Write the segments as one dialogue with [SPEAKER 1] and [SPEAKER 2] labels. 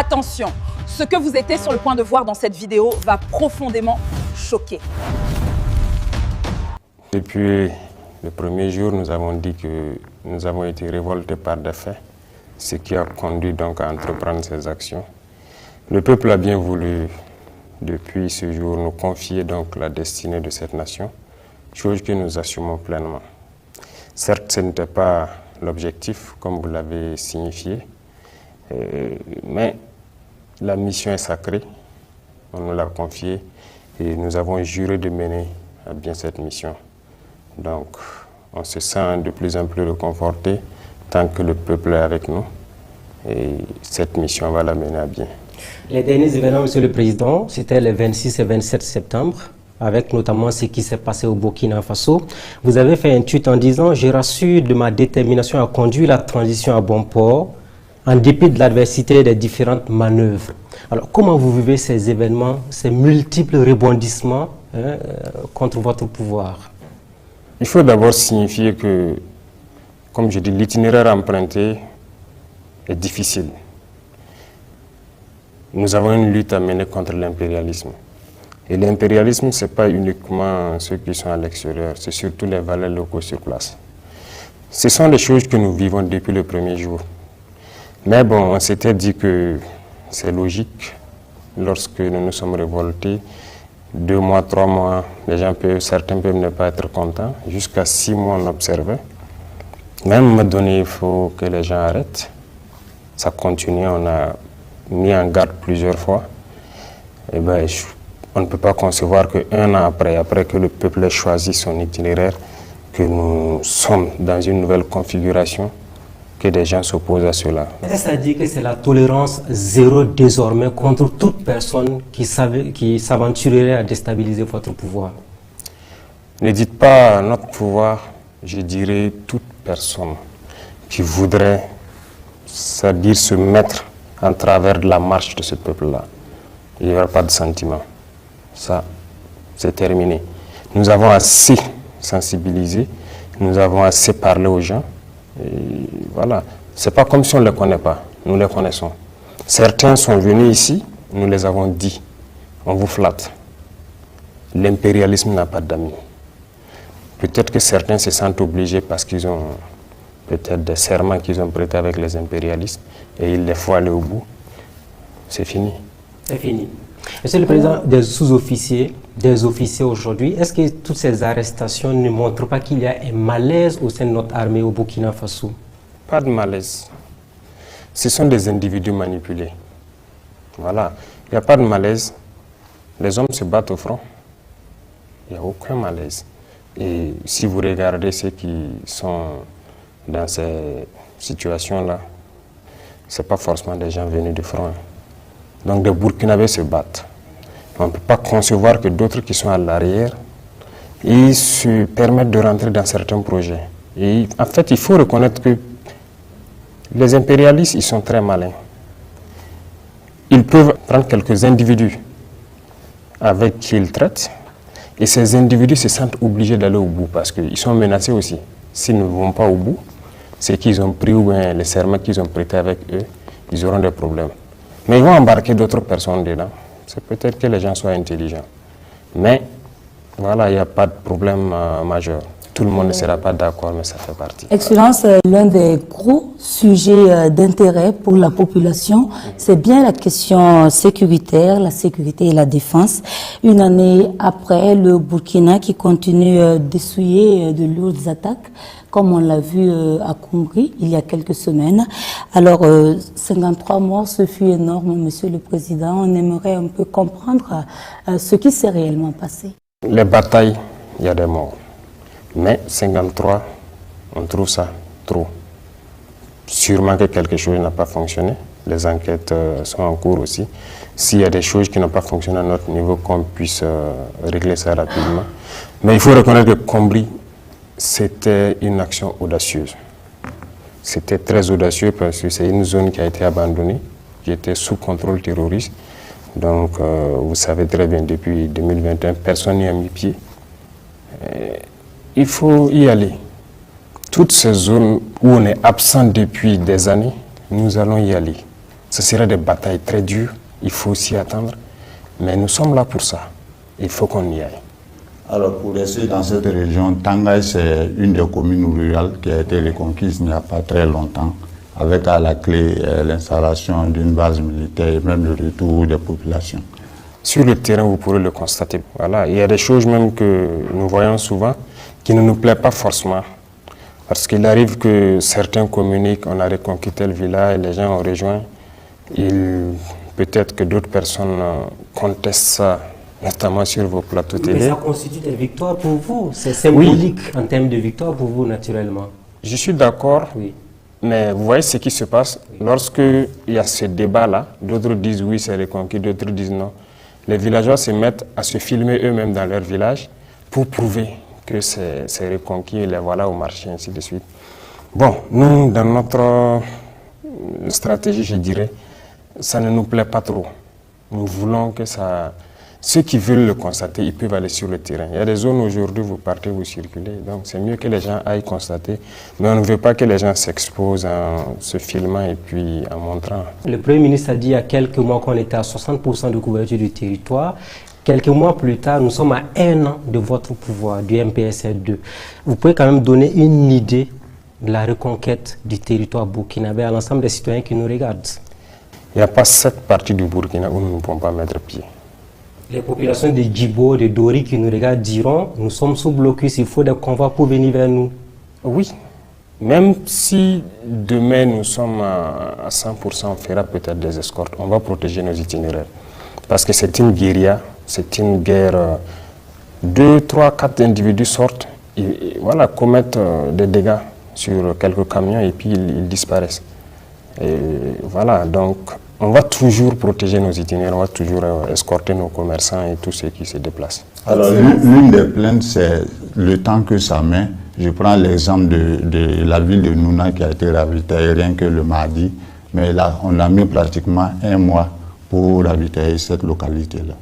[SPEAKER 1] Attention, ce que vous étiez sur le point de voir dans cette vidéo va profondément choquer.
[SPEAKER 2] Depuis le premier jour, nous avons dit que nous avons été révoltés par des faits, ce qui a conduit donc à entreprendre ces actions. Le peuple a bien voulu, depuis ce jour, nous confier donc la destinée de cette nation, chose que nous assumons pleinement. Certes, ce n'était pas l'objectif, comme vous l'avez signifié, mais la mission est sacrée, on nous l'a confiée et nous avons juré de mener à bien cette mission. Donc, on se sent de plus en plus réconforté tant que le peuple est avec nous et cette mission va la mener à bien.
[SPEAKER 3] Les derniers événements, Monsieur le Président, c'était les 26 et 27 septembre, avec notamment ce qui s'est passé au Burkina Faso. Vous avez fait un tweet en disant « Je rassure de ma détermination à conduire la transition à bon port, en dépit de l'adversité des différentes manœuvres. » Alors, comment vous vivez ces événements, ces multiples rebondissements contre votre pouvoir?
[SPEAKER 2] Il faut d'abord signifier que, comme je dis, l'itinéraire emprunté est difficile. Nous avons une lutte à mener contre l'impérialisme. Et l'impérialisme, ce n'est pas uniquement ceux qui sont à l'extérieur, c'est surtout les valeurs locaux sur place. Ce sont des choses que nous vivons depuis le premier jour. Mais bon, on s'était dit que c'est logique, lorsque nous nous sommes révoltés, 2 mois, 3 mois, certains peuvent ne pas être contents, jusqu'à 6 mois on observait. Mais à un moment donné, il faut que les gens arrêtent. Ça continue, on a mis en garde plusieurs fois. Et ben, on ne peut pas concevoir qu'un an après que le peuple ait choisi son itinéraire, que nous sommes dans une nouvelle configuration, que des gens s'opposent à cela.
[SPEAKER 3] Est-ce à dire que c'est la tolérance zéro désormais contre toute personne qui s'aventurerait à déstabiliser votre pouvoir?
[SPEAKER 2] Ne dites pas notre pouvoir, je dirais toute personne qui voudrait, c'est-à-dire se mettre en travers de la marche de ce peuple-là. Il n'y aura pas de sentiment. Ça, c'est terminé. Nous avons assez sensibilisé, nous avons assez parlé aux gens. Et voilà, c'est pas comme si on ne les connaît pas, nous les connaissons. Certains sont venus ici, nous les avons dit, on vous flatte. L'impérialisme n'a pas d'amis. Peut-être que certains se sentent obligés parce qu'ils ont peut-être des serments qu'ils ont prêtés avec les impérialistes et il les faut aller au bout. C'est fini.
[SPEAKER 3] C'est fini. Monsieur le Président, des sous-officiers, des officiers aujourd'hui, est-ce que toutes ces arrestations ne montrent pas qu'il y a un malaise au sein de notre armée au Burkina Faso?
[SPEAKER 2] Pas de malaise. Ce sont des individus manipulés. Voilà. Il n'y a pas de malaise. Les hommes se battent au front. Il n'y a aucun malaise. Et si vous regardez ceux qui sont dans ces situations-là, ce n'est pas forcément des gens venus du front. Donc des Burkinabés se battent. On ne peut pas concevoir que d'autres qui sont à l'arrière, ils se permettent de rentrer dans certains projets. Et en fait, il faut reconnaître que les impérialistes, ils sont très malins. Ils peuvent prendre quelques individus avec qui ils traitent, et ces individus se sentent obligés d'aller au bout parce qu'ils sont menacés aussi. S'ils ne vont pas au bout, c'est qu'ils ont pris ou bien les serments qu'ils ont prêtés avec eux, ils auront des problèmes. Mais ils vont embarquer d'autres personnes dedans. C'est peut-être que les gens soient intelligents. Mais voilà, il n'y a pas de problème majeur. Tout le monde ne sera pas d'accord, mais ça fait partie.
[SPEAKER 4] Excellence, l'un des gros sujets d'intérêt pour la population, c'est bien la question sécuritaire, la sécurité et la défense. Une année après, le Burkina qui continue d'essuyer de lourdes attaques, comme on l'a vu à Conakry il y a quelques semaines. Alors, 53 morts, ce fut énorme, Monsieur le Président. On aimerait un peu comprendre ce qui s'est réellement passé.
[SPEAKER 2] Les batailles, il y a des morts. Mais 53, on trouve ça trop. Sûrement que quelque chose n'a pas fonctionné. Les enquêtes sont en cours aussi. S'il y a des choses qui n'ont pas fonctionné à notre niveau, qu'on puisse régler ça rapidement. Mais il faut reconnaître que Combri, c'était une action audacieuse. C'était très audacieux parce que c'est une zone qui a été abandonnée, qui était sous contrôle terroriste. Donc, vous savez très bien, depuis 2021, personne n'y a mis pied. Il faut y aller. Toutes ces zones où on est absent depuis des années, nous allons y aller. Ce seraient des batailles très dures, il faut s'y attendre. Mais nous sommes là pour ça. Il faut qu'on y aille.
[SPEAKER 5] Alors pour rester dans cette région, Tangay c'est une des communes rurales qui a été reconquise il n'y a pas très longtemps, avec à la clé l'installation d'une base militaire et même le retour des populations.
[SPEAKER 2] Sur le terrain, vous pourrez le constater. Voilà. Il y a des choses même que nous voyons souvent qui ne nous plaisent pas forcément. Parce qu'il arrive que certains communiquent, on a reconquis tel village, les gens ont rejoint. Peut-être que d'autres personnes contestent ça, notamment sur vos plateaux télé.
[SPEAKER 3] Mais ça constitue des victoires pour vous. C'est symbolique en termes de victoire pour vous, naturellement.
[SPEAKER 2] Je suis d'accord.
[SPEAKER 3] Oui.
[SPEAKER 2] Mais vous voyez ce qui se passe lorsque il y a ce débat-là. D'autres disent oui, c'est reconquis, d'autres disent non. Les villageois se mettent à se filmer eux-mêmes dans leur village pour prouver que c'est reconquis, les voilà au marché, ainsi de suite. Bon, nous, dans notre stratégie, je dirais, ça ne nous plaît pas trop. Nous voulons que ça... Ceux qui veulent le constater, ils peuvent aller sur le terrain. Il y a des zones aujourd'hui, vous partez, vous circulez. Donc c'est mieux que les gens aillent constater. Mais on ne veut pas que les gens s'exposent en se filmant et puis en montrant.
[SPEAKER 3] Le Premier ministre a dit il y a quelques mois qu'on était à 60% de couverture du territoire. Quelques mois plus tard, nous sommes à 1 an de votre pouvoir, du MPSR2. Vous pouvez quand même donner une idée de la reconquête du territoire burkinabé à l'ensemble des citoyens qui nous regardent.
[SPEAKER 2] Il n'y a pas cette partie du Burkina où nous ne pouvons pas mettre pied.
[SPEAKER 3] Les populations de Djibo, de Dori qui nous regardent diront nous sommes sous blocus, il faut des convois pour venir vers nous.
[SPEAKER 2] Oui, même si demain nous sommes à 100%, on fera peut-être des escortes, on va protéger nos itinéraires. Parce que c'est une guérilla, c'est une guerre. 2, 3, 4 individus sortent et voilà, commettent des dégâts sur quelques camions et puis ils disparaissent. Et voilà, donc on va toujours protéger nos itinéraires, on va toujours escorter nos commerçants et tous ceux qui se déplacent.
[SPEAKER 5] Alors l'une des plaintes, c'est le temps que ça met. Je prends l'exemple de la ville de Nouna qui a été ravitaillée rien que le mardi, mais là on a mis pratiquement 1 mois pour ravitailler cette localité-là.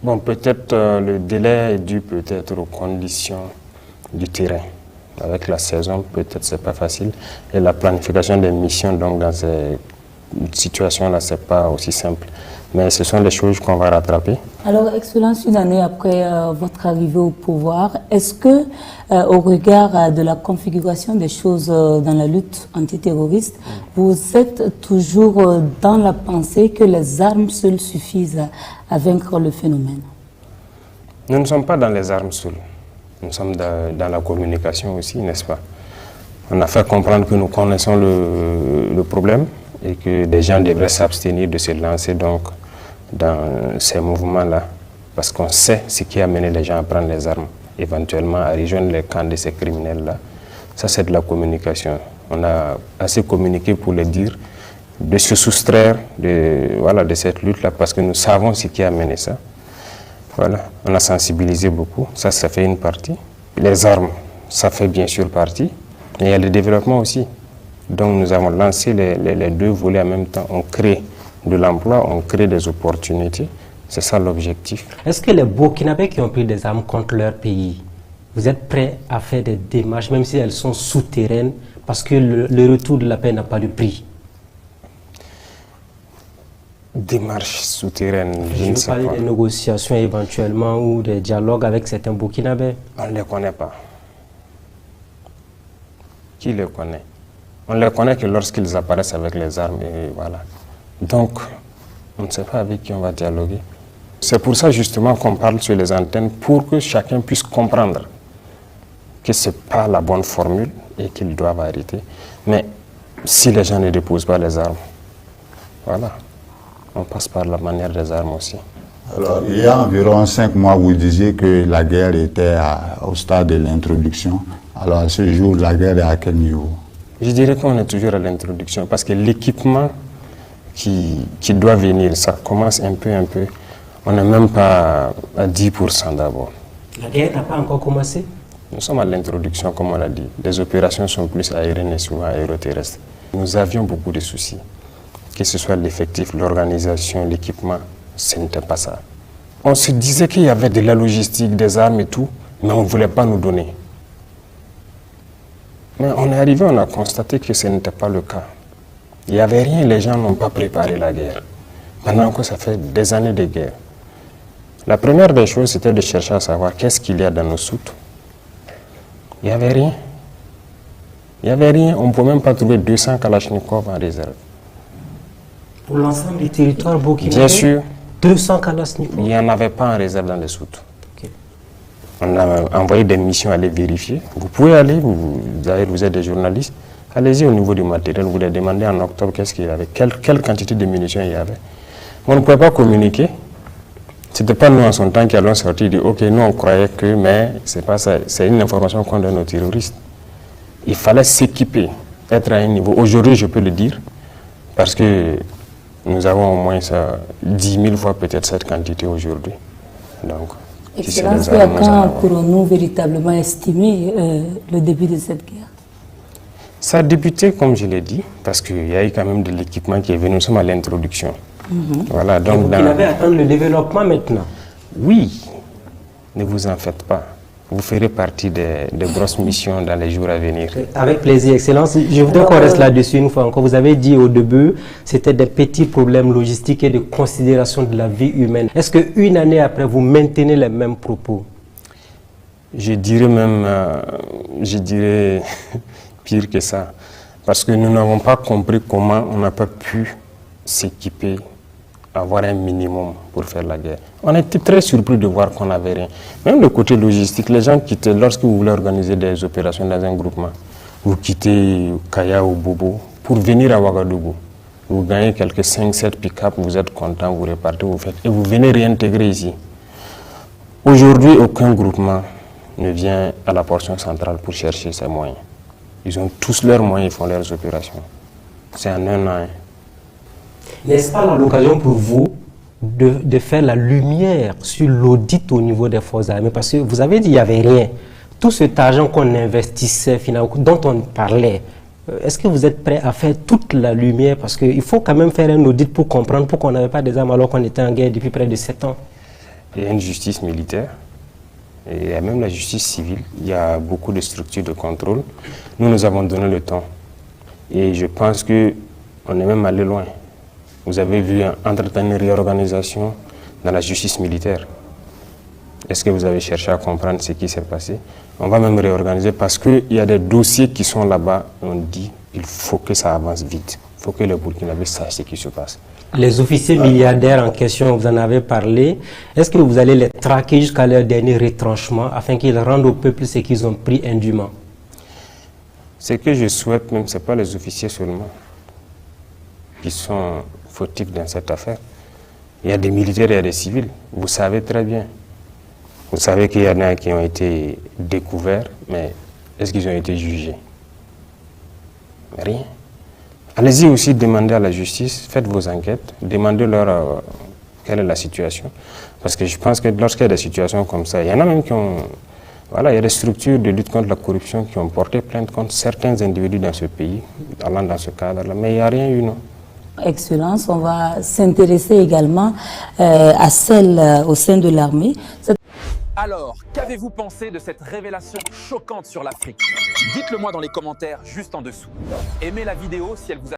[SPEAKER 2] Bon, peut-être le délai est dû peut-être aux conditions du terrain. Avec la saison, peut-être c'est pas facile. Et la planification des missions, donc dans ces situations-là, c'est pas aussi simple. Mais ce sont des choses qu'on va rattraper.
[SPEAKER 4] Alors, Excellence, une année après votre arrivée au pouvoir, est-ce que, au regard de la configuration des choses dans la lutte antiterroriste, vous êtes toujours dans la pensée que les armes seules suffisent à vaincre le phénomène?
[SPEAKER 2] Nous ne sommes pas dans les armes seules. Nous sommes dans la communication aussi, n'est-ce pas? On a fait comprendre que nous connaissons le problème et que des gens devraient s'abstenir de se lancer donc dans ces mouvements-là, parce qu'on sait ce qui a amené les gens à prendre les armes, éventuellement à rejoindre les camps de ces criminels-là. Ça, c'est de la communication. On a assez communiqué pour les dire, de se soustraire de cette lutte-là, parce que nous savons ce qui a amené ça. Voilà, on a sensibilisé beaucoup, ça fait une partie. Les armes, ça fait bien sûr partie, mais il y a le développement aussi. Donc nous avons lancé les 2 volets en même temps. On crée de l'emploi, on crée des opportunités. C'est ça l'objectif.
[SPEAKER 3] Est-ce que les Burkinabés qui ont pris des armes contre leur pays, vous êtes prêts à faire des démarches, même si elles sont souterraines, parce que le retour de la paix n'a pas de prix?
[SPEAKER 2] Démarche souterraine,
[SPEAKER 3] je ne sais pas. Des négociations éventuellement ou des dialogues avec certains Burkinabés.
[SPEAKER 2] On ne les connaît pas. Qui les connaît? On ne les connaît que lorsqu'ils apparaissent avec les armes et voilà. Donc, on ne sait pas avec qui on va dialoguer. C'est pour ça justement qu'on parle sur les antennes, pour que chacun puisse comprendre que ce n'est pas la bonne formule et qu'ils doivent arrêter. Mais si les gens ne déposent pas les armes, voilà. On passe par la manière des armes aussi.
[SPEAKER 5] Alors, il y a environ 5 mois, vous disiez que la guerre était au stade de l'introduction. Alors, à ce jour, la guerre est à quel niveau?
[SPEAKER 2] Je dirais qu'on est toujours à l'introduction, parce que l'équipement qui doit venir, ça commence un peu. On n'est même pas à 10% d'abord.
[SPEAKER 3] La guerre n'a pas encore commencé?
[SPEAKER 2] Nous sommes à l'introduction, comme on l'a dit. Les opérations sont plus aériennes et souvent aéroterrestres. Nous avions beaucoup de soucis. Que ce soit l'effectif, l'organisation, l'équipement, ce n'était pas ça. On se disait qu'il y avait de la logistique, des armes et tout, mais on ne voulait pas nous donner. Mais on est arrivé, on a constaté que ce n'était pas le cas. Il n'y avait rien, les gens n'ont pas préparé la guerre. Maintenant que ça fait des années de guerre. La première des choses, c'était de chercher à savoir qu'est-ce qu'il y a dans nos soutes. Il n'y avait rien. Il n'y avait rien. On ne pouvait même pas trouver 200 Kalachnikov en réserve.
[SPEAKER 3] Pour l'ensemble du territoire burkinabé,
[SPEAKER 2] Bien sûr.
[SPEAKER 3] 200 Kalachnikov.
[SPEAKER 2] Il n'y en avait pas en réserve dans les soutes.
[SPEAKER 3] Okay.
[SPEAKER 2] On a envoyé des missions aller vérifier. Vous pouvez aller, vous êtes des journalistes, allez-y au niveau du matériel, vous les demandez en octobre qu'est-ce qu'il y avait, quelle quantité de munitions il y avait. On ne pouvait pas communiquer. Ce n'était pas nous en son temps qui allons sortir et dire ok, nous on croyait que, mais c'est pas ça, c'est une information qu'on donne aux terroristes. Il fallait s'équiper, être à un niveau. Aujourd'hui, je peux le dire, parce que nous avons au moins 10 000 fois peut-être cette quantité aujourd'hui. Donc,
[SPEAKER 4] Excellence, à quand pourrons-nous véritablement estimer le début de cette guerre?
[SPEAKER 2] Ça a débuté, comme je l'ai dit, parce qu'il y a eu quand même de l'équipement qui est venu, nous sommes à l'introduction. Voilà, donc
[SPEAKER 3] vous avez atteint le développement maintenant?
[SPEAKER 2] Oui, ne vous en faites pas. Vous ferez partie des grosses missions dans les jours à venir.
[SPEAKER 3] Avec plaisir, Excellence. Je voudrais qu'on reste là-dessus une fois encore. Vous avez dit au début, c'était des petits problèmes logistiques et de considération de la vie humaine. Est-ce qu'une année après, vous maintenez les mêmes propos?
[SPEAKER 2] Je dirais même, pire que ça. Parce que nous n'avons pas compris comment on n'a pas pu s'équiper, avoir un minimum pour faire la guerre. On était très surpris de voir qu'on n'avait rien. Même le côté logistique, les gens quittaient, lorsque vous voulez organiser des opérations dans un groupement, vous quittez Kaya ou Bobo pour venir à Ouagadougou. Vous gagnez quelques 5-7 pick-up, vous êtes content, vous repartez, vous faites, et vous venez réintégrer ici. Aujourd'hui, aucun groupement ne vient à la portion centrale pour chercher ses moyens. Ils ont tous leurs moyens, ils font leurs opérations. C'est en un an.
[SPEAKER 3] N'est-ce pas l'occasion pour vous de faire la lumière sur l'audit au niveau des forces armées? Parce que vous avez dit qu'il n'y avait rien. Tout cet argent qu'on investissait, finalement, dont on parlait, est-ce que vous êtes prêt à faire toute la lumière? Parce qu'il faut quand même faire un audit pour comprendre pourquoi on n'avait pas des armes alors qu'on était en guerre depuis près de 7 ans.
[SPEAKER 2] Il y a une justice militaire, et il y a même la justice civile. Il y a beaucoup de structures de contrôle. Nous avons donné le temps. Et je pense qu'on est même allé loin. Vous avez vu entre-temps une réorganisation dans la justice militaire. Est-ce que vous avez cherché à comprendre ce qui s'est passé? On va même réorganiser parce qu'il y a des dossiers qui sont là-bas. On dit qu'il faut que ça avance vite. Il faut que les Burkinabés sachent ce qui se passe.
[SPEAKER 3] Les officiers milliardaires en question, vous en avez parlé. Est-ce que vous allez les traquer jusqu'à leur dernier retranchement afin qu'ils rendent au peuple ce qu'ils ont pris indûment?
[SPEAKER 2] Ce que je souhaite même, ce n'est pas les officiers seulement qui sont fautifs dans cette affaire. Il y a des militaires et il y a des civils. Vous savez très bien. Vous savez qu'il y en a qui ont été découverts, mais est-ce qu'ils ont été jugés? Rien. Allez-y aussi demander à la justice, faites vos enquêtes, demandez-leur quelle est la situation. Parce que je pense que lorsqu'il y a des situations comme ça, il y en a même qui ont... Voilà, il y a des structures de lutte contre la corruption qui ont porté plainte contre certains individus dans ce pays, allant dans ce cadre-là, mais il n'y a rien eu, non.
[SPEAKER 4] Excellence, on va s'intéresser également à celle au sein de l'armée.
[SPEAKER 1] Alors, qu'avez-vous pensé de cette révélation choquante sur l'Afrique? Dites-le moi dans les commentaires juste en dessous. Aimez la vidéo si elle vous a